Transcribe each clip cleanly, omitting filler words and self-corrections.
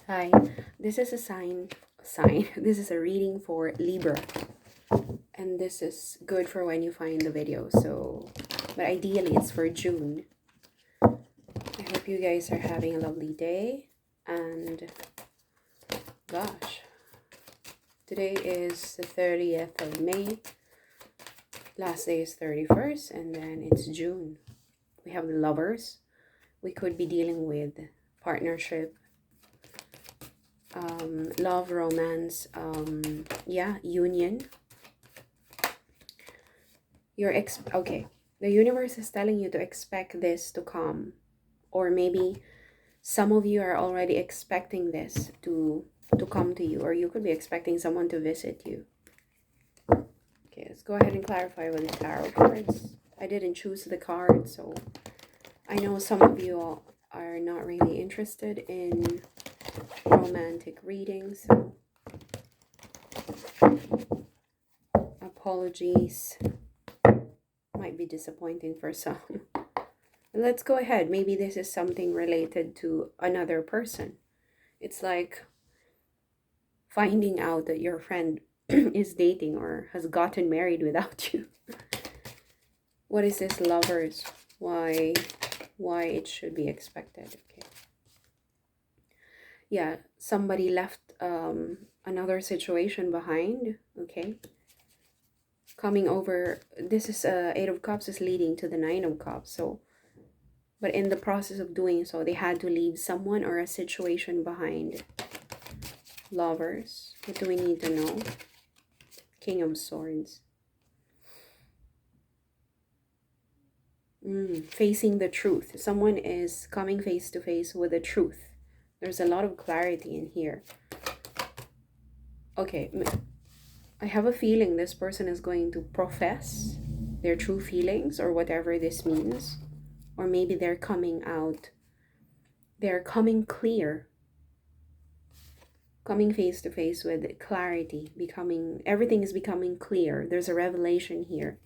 Hi, this is a this is a reading for Libra, and this is good for when you find the video. But ideally it's for June. I hope you guys are having a lovely day, and gosh, today is the 30th of May, last day is 31st, and then it's June. We have the Lovers. We could be dealing with partnership, love, romance, union. Okay, the universe is telling you to expect this to come, or maybe some of you are already expecting this to come to you, or you could be expecting someone to visit you. Okay, let's go ahead and clarify with the tarot cards. I didn't choose the card, so I know some of you all are not really interested in romantic readings, so apologies. Might be disappointing for some. Let's go ahead. Maybe this is something related to another person. It's like finding out that your friend is dating or has gotten married without you. What is this, Lovers? Why it should be expected? Okay. Yeah, somebody left another situation behind. Okay. Coming over, this is Eight of Cups is leading to the Nine of Cups. So, but in the process of doing so, they had to leave someone or a situation behind. Lovers, what do we need to know? King of Swords. Facing the truth. Someone is coming face to face with the truth. There's a lot of clarity in here. Okay, I have a feeling this person is going to profess their true feelings or whatever this means. Or maybe they're coming out. They're coming clear. Coming face to face with clarity. Everything is becoming clear. There's a revelation here.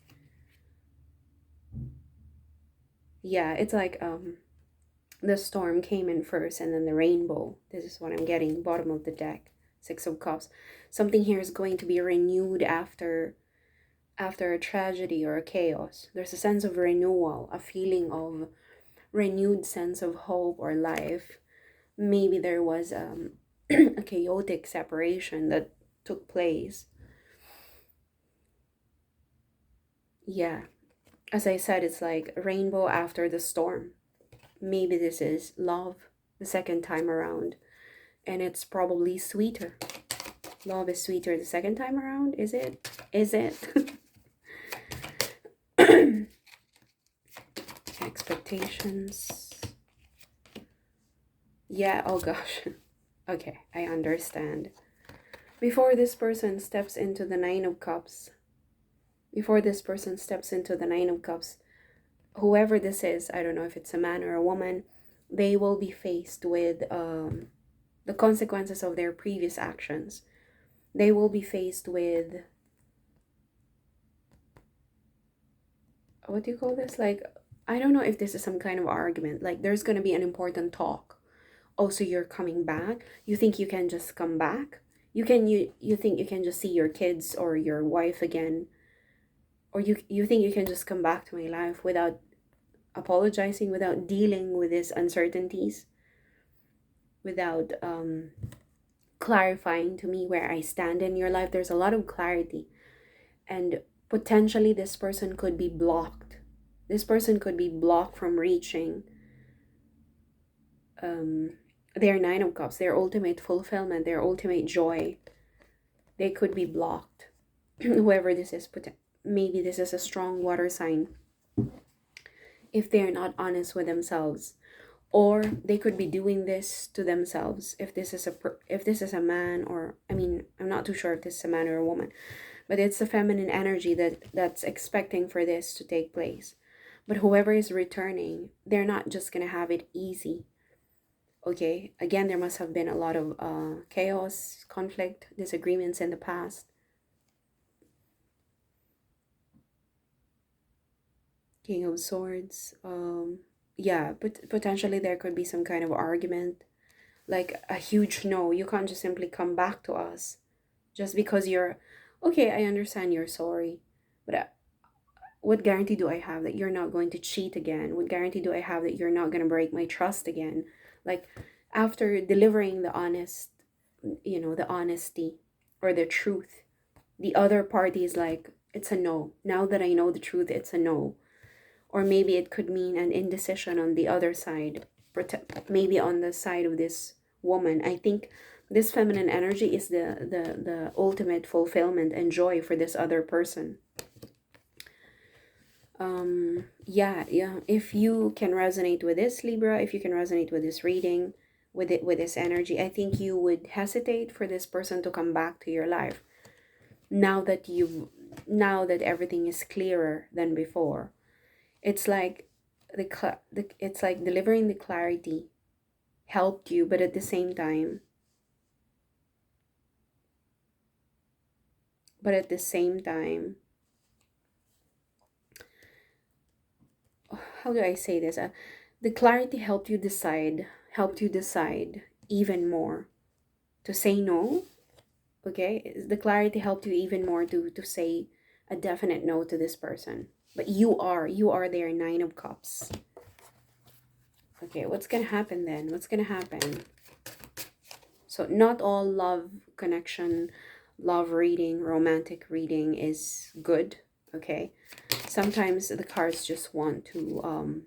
Yeah, it's like the storm came in first and then the rainbow. This is what I'm getting. Bottom of the deck. Six of Cups. Something here is going to be renewed after a tragedy or a chaos. There's a sense of renewal, a feeling of renewed sense of hope or life. Maybe there was a chaotic separation that took place. Yeah. As I said, it's like a rainbow after the storm. Maybe this is love the second time around, and it's probably sweeter. Love is sweeter the second time around. Is it? Expectations. Yeah, oh gosh. Okay, I understand. Before this person steps into the Nine of Cups, whoever this is, I don't know if it's a man or a woman, they will be faced with the consequences of their previous actions. They will be faced with, what do you call this? Like, I don't know if this is some kind of argument. Like, there's going to be an important talk. Oh, so you're coming back? You think you can just come back? You think you can just see your kids or your wife again? Or you think you can just come back to my life without apologizing, without dealing with these uncertainties, without clarifying to me where I stand in your life? There's a lot of clarity, and potentially this person could be blocked. This person could be blocked from reaching their Nine of Cups, their ultimate fulfillment, their ultimate joy. They could be blocked. Whoever this is, maybe this is a strong water sign. If they're not honest with themselves, or they could be doing this to themselves. If this is a man, or I mean, I'm not too sure if this is a man or a woman, but it's the feminine energy that's expecting for this to take place. But whoever is returning, they're not just gonna have it easy. Okay, again, there must have been a lot of chaos, conflict, disagreements in the past. King of Swords. Yeah, but potentially there could be some kind of argument. like a huge no. You can't just simply come back to us just because you're okay. I understand you're sorry, but what guarantee do I have that you're not going to cheat again? What guarantee do I have that you're not going to break my trust again? Like, after delivering the honest, the honesty or the truth, the other party is like, it's a no. Now that I know the truth, it's a no. Or maybe it could mean an indecision on the other side, maybe on the side of this woman. I think this feminine energy is the ultimate fulfillment and joy for this other person. Yeah, if you can resonate with this, Libra, if you can resonate with this reading, with this energy, I think you would hesitate for this person to come back to your life now that everything is clearer than before. It's like it's like delivering the clarity helped you, but at the same time, but at the same time how do I say this? The clarity helped you decide even more to say no. Okay, the clarity helped you even more to say a definite no to this person. But you are their Nine of Cups. Okay, what's gonna happen then? What's gonna happen? So not all love connection, love reading, romantic reading is good. Okay, sometimes the cards just want to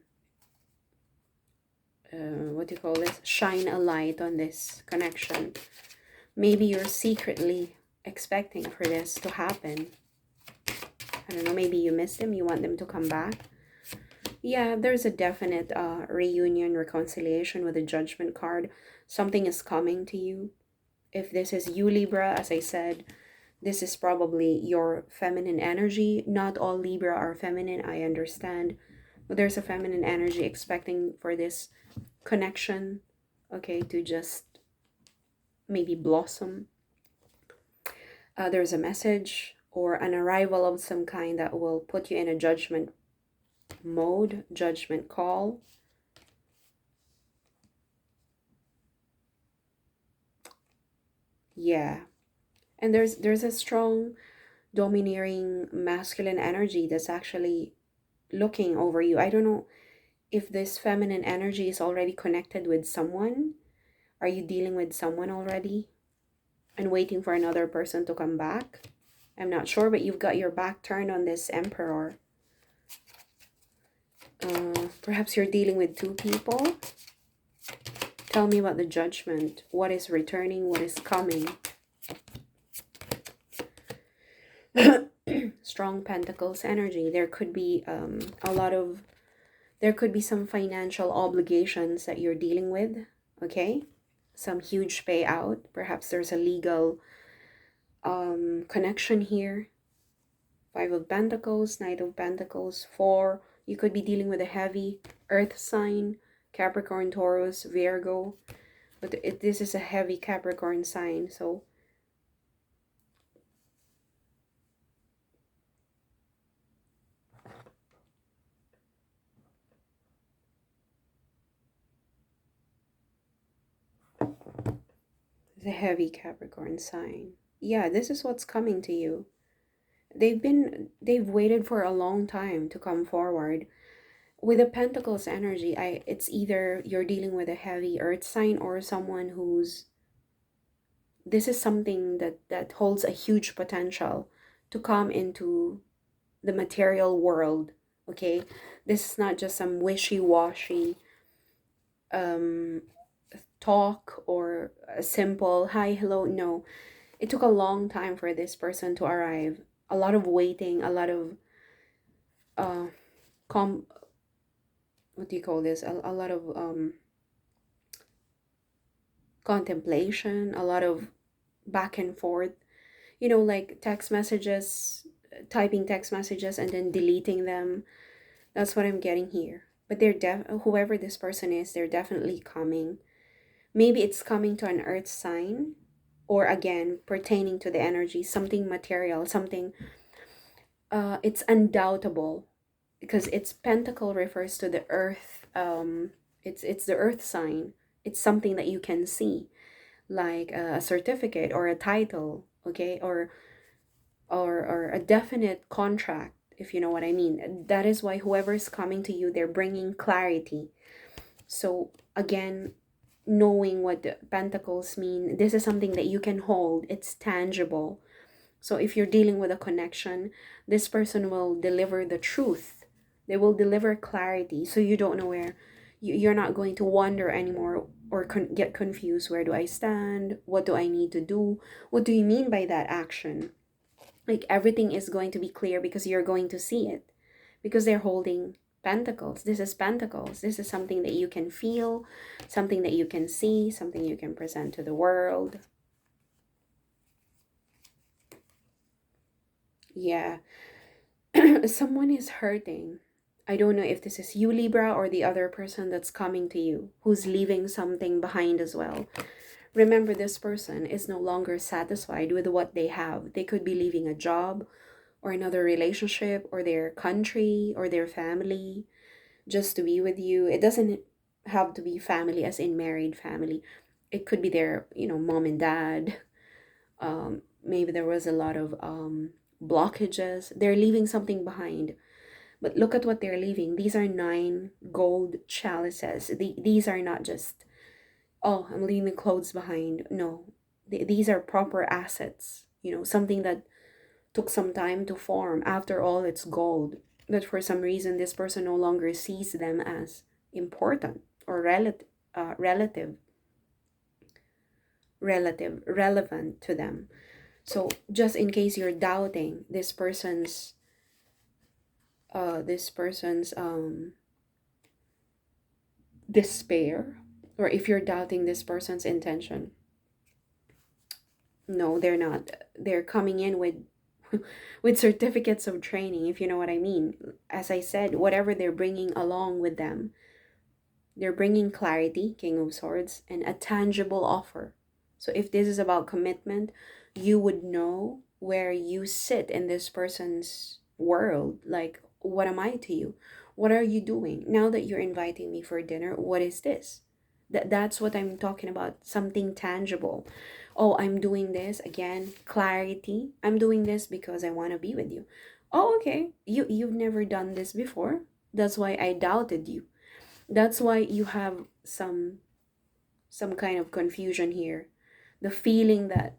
what do you call this, shine a light on this connection. Maybe you're secretly expecting for this to happen. I don't know, maybe you miss them, you want them to come back. Yeah, there's a definite reunion, reconciliation with a Judgment card. Something is coming to you. If this is you, Libra, as I said, this is probably your feminine energy. Not all Libra are feminine, I understand. But there's a feminine energy expecting for this connection, okay, to just maybe blossom. There's a message or an arrival of some kind that will put you in a judgment mode, judgment call. Yeah. And there's a strong domineering masculine energy that's actually looking over you. I don't know if this feminine energy is already connected with someone. Are you dealing with someone already and waiting for another person to come back? I'm not sure, but you've got your back turned on this Emperor. Perhaps you're dealing with two people. Tell me about the Judgment. What is returning? What is coming? Strong Pentacles energy. There could be there could be some financial obligations that you're dealing with. Okay, some huge payout. Perhaps there's a legal connection here. Five of Pentacles, Knight of Pentacles, 4. You could be dealing with a heavy earth sign, Capricorn, Taurus, Virgo. But this is a heavy Capricorn sign, so it's a heavy Capricorn sign. Yeah, this is what's coming to you. They've waited for a long time to come forward. With the Pentacles energy, it's either you're dealing with a heavy earth sign or someone who's, this is something that holds a huge potential to come into the material world. Okay, this is not just some wishy-washy talk or a simple hi, hello. No, it took a long time for this person to arrive. A lot of waiting, a lot of uh what do you call this, a lot of contemplation, a lot of back and forth, like text messages, typing text messages and then deleting them. That's what I'm getting here. But whoever this person is, they're definitely coming. Maybe it's coming to an earth sign, or again pertaining to the energy, something material, something it's undoubtable, because it's pentacle refers to the earth. It's the earth sign. It's something that you can see, like a certificate or a title, okay, or a definite contract, if you know what I mean. That is why whoever's coming to you, they're bringing clarity. So again, knowing what the pentacles mean, this is something that you can hold. It's tangible. So if you're dealing with a connection, this person will deliver the truth. They will deliver clarity. So you don't know where, you're not going to wonder anymore or get confused. Where do I stand? What do I need to do? What do you mean by that action? Like everything is going to be clear because you're going to see it. Because they're holding pentacles. This is pentacles. This is something that you can feel, something that you can see, something you can present to the world. Yeah. Someone is hurting. I don't know if this is you, Libra, or the other person that's coming to you, who's leaving something behind as well. Remember, this person is no longer satisfied with what they have. They could be leaving a job or another relationship or their country or their family just to be with you. It doesn't have to be family as in married family. It could be their, mom and dad. Maybe there was a lot of blockages. They're leaving something behind. But look at what they're leaving. These are 9 gold chalices. These are not just, oh, I'm leaving clothes behind. No, these are proper assets. Something that took some time to form. After all, it's gold. But for some reason, this person no longer sees them as important or relevant to them. So just in case you're doubting this person's despair, or if you're doubting this person's intention, no, they're not. They're coming in with with certificates of training, if you know what I mean. As I said, whatever they're bringing along with them, they're bringing clarity, King of Swords, and a tangible offer. So if this is about commitment, you would know where you sit in this person's world. Like, what am I to you? What are you doing? Now that you're inviting me for dinner, what is this? That's what I'm talking about. Something tangible. Oh, I'm doing this again. Clarity. I'm doing this because I want to be with you. Oh, okay. You've never done this before. That's why I doubted you. That's why you have some kind of confusion here. The feeling that,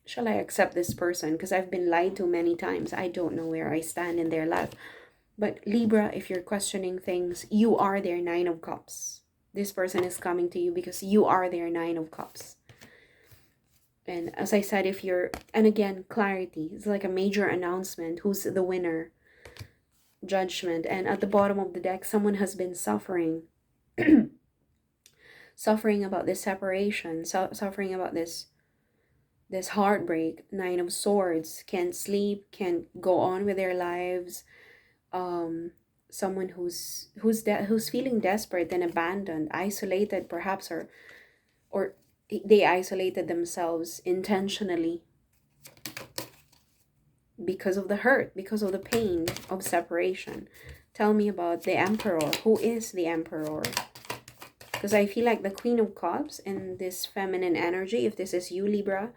shall I accept this person? Because I've been lied to many times. I don't know where I stand in their life. But Libra, if you're questioning things, you are their 9 of Cups. This person is coming to you because you are their 9 of Cups. And as I said, and again, clarity. It's like a major announcement. Who's the winner? Judgment. And at the bottom of the deck, someone has been suffering. Suffering about this separation. Suffering about this heartbreak. 9 of Swords. Can't sleep. Can't go on with their lives. Someone who's feeling desperate and abandoned, isolated perhaps, or they isolated themselves intentionally because of the hurt, because of the pain of separation. Tell me about the Emperor. Who is the Emperor? Because I feel like the Queen of Cups and this feminine energy, if this is you, Libra,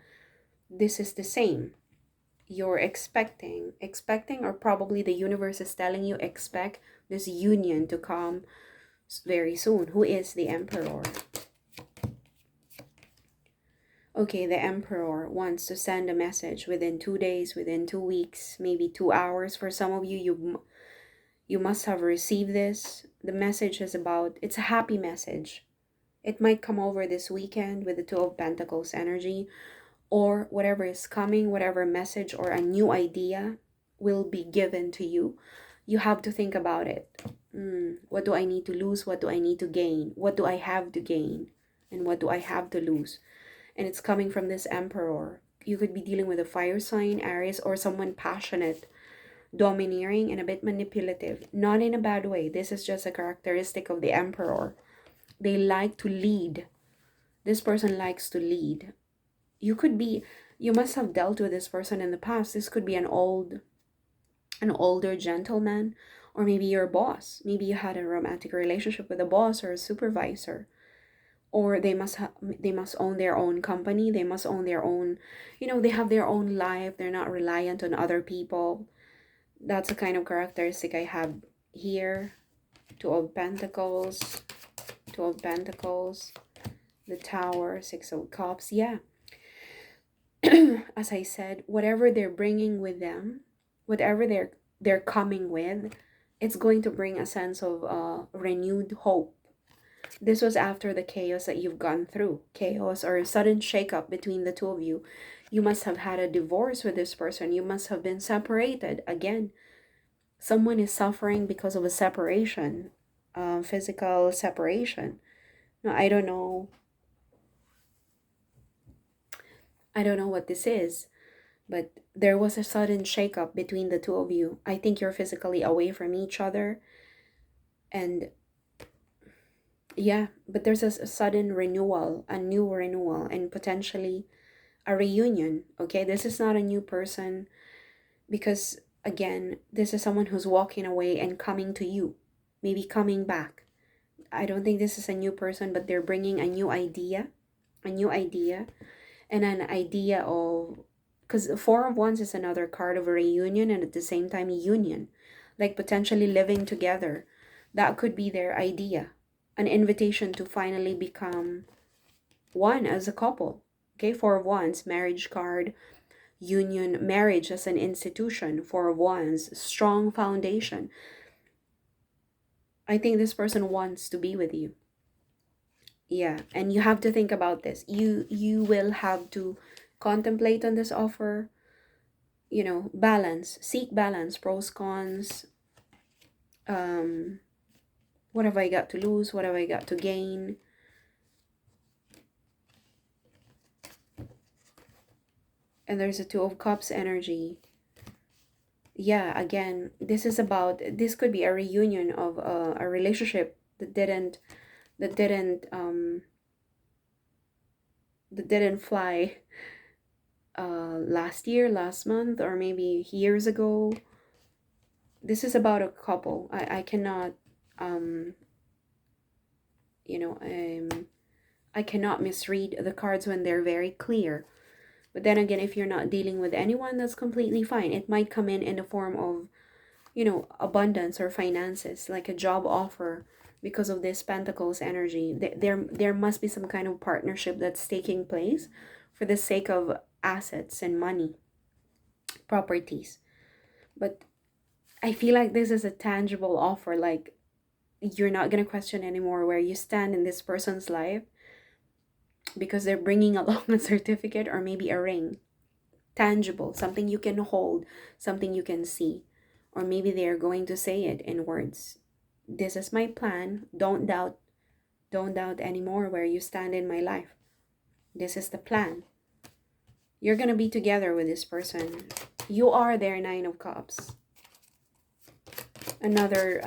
this is the same. You're expecting, or probably the universe is telling you, expect this union to come very soon. Who is the Emperor? Okay, the Emperor wants to send a message within 2 days, within 2 weeks, maybe 2 hours. For some of you, you must have received this. The message is about, it's a happy message. It might come over this weekend with the 2 of Pentacles energy, or whatever is coming, whatever message or a new idea will be given to you. You have to think about it. What do I need to lose? What do I need to gain? What do I have to gain? And what do I have to lose? And it's coming from this Emperor. You could be dealing with a fire sign, Aries, or someone passionate, domineering, and a bit manipulative. Not in a bad way. This is just a characteristic of the Emperor. They like to lead. This person likes to lead. You must have dealt with this person in the past. This could be an older gentleman, or maybe your boss. Maybe you had a romantic relationship with a boss or a supervisor. or they must own their own company, they must own their own, they have their own life, they're not reliant on other people. That's the kind of characteristic I have here. Two of Pentacles, the Tower, Six of Cups. Yeah. As I said, whatever they're bringing with them, whatever they're coming with, it's going to bring a sense of renewed hope. This was after the chaos that you've gone through, chaos or a sudden shakeup between the two of you. You must have had a divorce with this person. You must have been separated again. Someone is suffering because of a separation, physical separation. No, I don't know. I don't know what this is, but there was a sudden shakeup between the two of you. I think you're physically away from each other. And yeah, but there's a sudden renewal, a new renewal, and potentially a reunion. Okay, this is not a new person, because again, this is someone who's walking away and coming to you, maybe coming back. I don't think this is a new person, but they're bringing a new idea, and an idea of, because Four of Wands is another card of a reunion, and at the same time a union, like potentially living together. That could be their idea, an invitation to finally become one as a couple. Okay, Four of Wands, marriage card, union, marriage as an institution. Four of Wands, strong foundation. I think this person wants to be with you. Yeah, and you have to think about this. You will have to contemplate on this offer. Balance, seek balance, pros, cons. What have I got to lose? What have I got to gain? And there's a Two of Cups energy. Yeah, again, this could be a reunion of a relationship that didn't fly last year, last month, or maybe years ago. This is about a couple. I cannot I cannot misread the cards when they're very clear. But then again, if you're not dealing with anyone, that's completely fine. It might come in the form of, abundance or finances, like a job offer, because of this Pentacles energy. There must be some kind of partnership that's taking place for the sake of assets and money, properties. But I feel like this is a tangible offer, like you're not going to question anymore where you stand in this person's life, because they're bringing along a certificate or maybe a ring. Tangible, something you can hold, something you can see. Or maybe they're going to say it in words. This is my plan. Don't doubt anymore where you stand in my life. This is the plan. You're going to be together with this person. You are their Nine of Cups. Another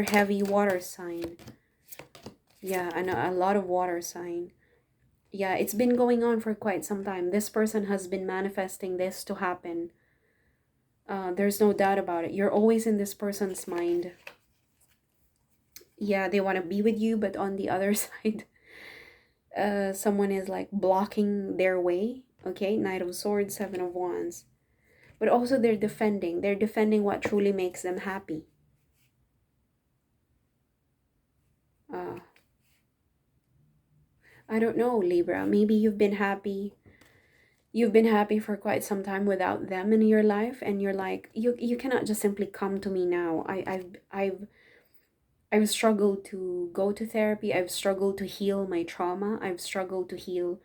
heavy water sign. Yeah, a lot of water sign. Yeah, it's been going on for quite some time. This person has been manifesting this to happen. There's no doubt about it. You're always in this person's mind. Yeah, they want to be with you, but on the other side, someone is like blocking their way. Okay, Knight of Swords, Seven of Wands. But also they're defending what truly makes them happy. I don't know, Libra. Maybe you've been happy for quite some time without them in your life, and you're like, you cannot just simply come to me now. I've struggled to go to therapy. I've struggled to heal my trauma. I've struggled to heal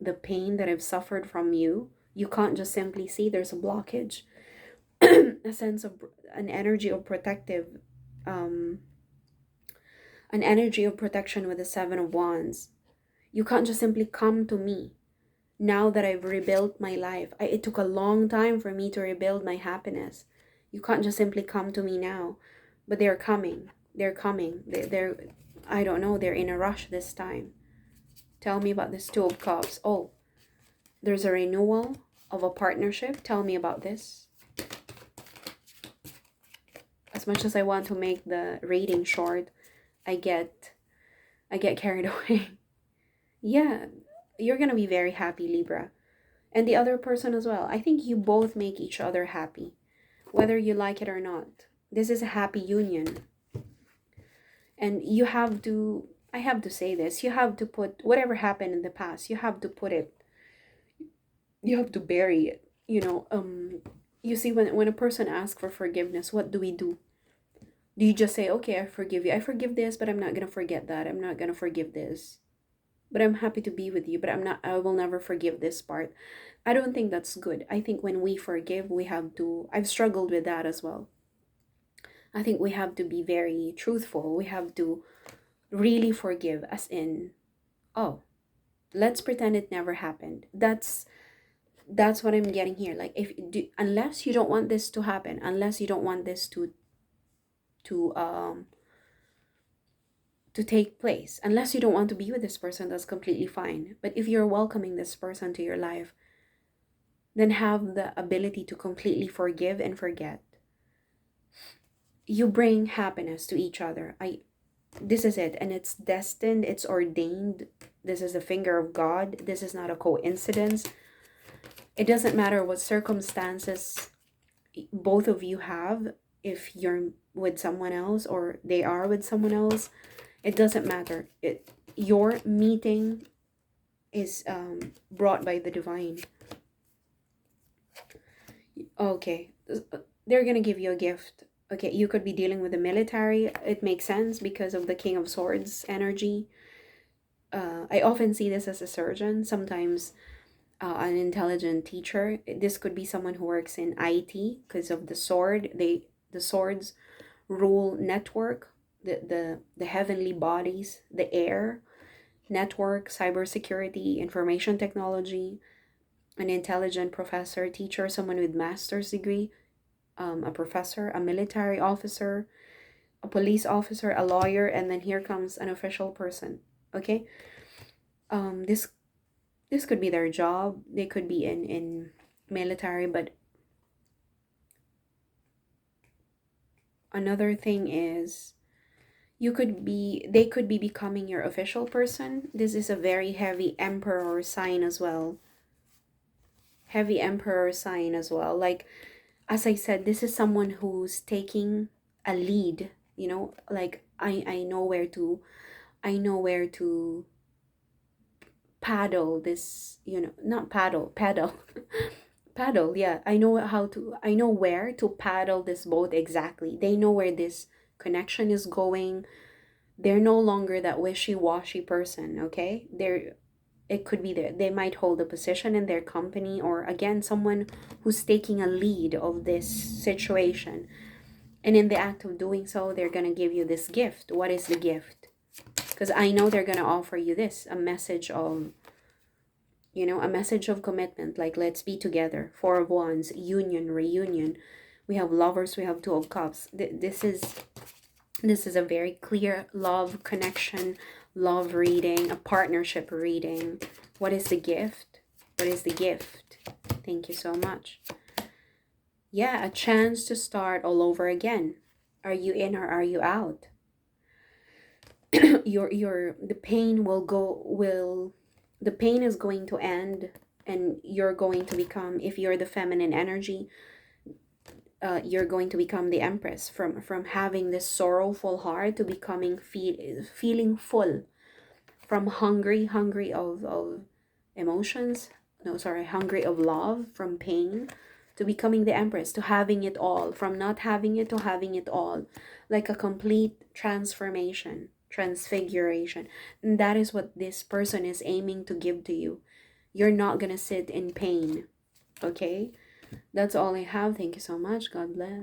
the pain that I've suffered from you. You can't just simply see there's a blockage. A sense of an energy of protective, an energy of protection with the Seven of Wands. You can't just simply come to me now that I've rebuilt my life. It took a long time for me to rebuild my happiness. You can't just simply come to me now. But they're coming. They're I don't know, they're in a rush this time. Tell me about this Two of Cups. Oh, there's a renewal of a partnership. Tell me about this. As much as I want to make the reading short, I get carried away. Yeah, you're gonna be very happy, Libra. And the other person as well. I think you both make each other happy, whether you like it or not. This is a happy union. And you have to, I have to say this, you have to put whatever happened in the past, you have to put it, you have to bury it. You see, when a person asks for forgiveness, what do we do? Do you just say, okay, I forgive you, I forgive this, but I'm not gonna forget that, I'm not gonna forgive this, but I'm happy to be with you, but I will never forgive this part? I don't think that's good. I think when we forgive, we have to, I've struggled with that as well. I think we have to be very truthful. We have to really forgive, as in, oh, let's pretend it never happened. That's what I'm getting here. Like, if do, unless you don't want this to happen, unless you don't want this to um to take place, unless you don't want to be with this person, that's completely fine. But if you're welcoming this person to your life, then have the ability to completely forgive and forget. You bring happiness to each other. I This is it, and it's destined, it's ordained. This is the finger of God. This is not a coincidence. It doesn't matter what circumstances both of you have, if you're with someone else or they are with someone else. It doesn't matter. Your meeting is brought by the divine. Okay, they're gonna give you a gift. Okay, you could be dealing with the military. It makes sense because of the King of Swords energy. I often see this as a surgeon, sometimes an intelligent teacher. This could be someone who works in IT because of the sword. The swords rule network, the heavenly bodies, the air, network, cybersecurity, information technology, an intelligent professor, teacher, someone with master's degree, a professor, a military officer, a police officer, a lawyer, and then here comes an official person. Okay, this could be their job. They could be in military, but another thing is they could be becoming your official person. This is a very heavy emperor sign as well. Heavy emperor sign as well. Like, as I said, this is someone who's taking a lead, like I know where to, I know where to paddle this, not paddle paddle. Yeah, I know where to paddle this boat exactly. They know where this connection is going. They're no longer that wishy-washy person. Okay, it could be there, they might hold a position in their company, or again, someone who's taking a lead of this situation, and in the act of doing so, they're gonna give you this gift. What is the gift? Because I know they're gonna offer you this, a message of, a message of commitment, like, let's be together. Four of Wands, union, reunion. We have Lovers, we have Two of Cups. This is a very clear love connection, love reading, a partnership reading. What is the gift? What is the gift? Thank you so much. Yeah, a chance to start all over again. Are you in or are you out? The pain the pain is going to end, and you're going to become, if you're the feminine energy, you're going to become the Empress, from having this sorrowful heart to becoming feeling full, from hungry of emotions, no, sorry, hungry of love, from pain to becoming the Empress, to having it all, from not having it to having it all, like a complete transformation, transfiguration. And that is what this person is aiming to give to you. You're not gonna sit in pain. Okay, that's all I have. Thank you so much. God bless.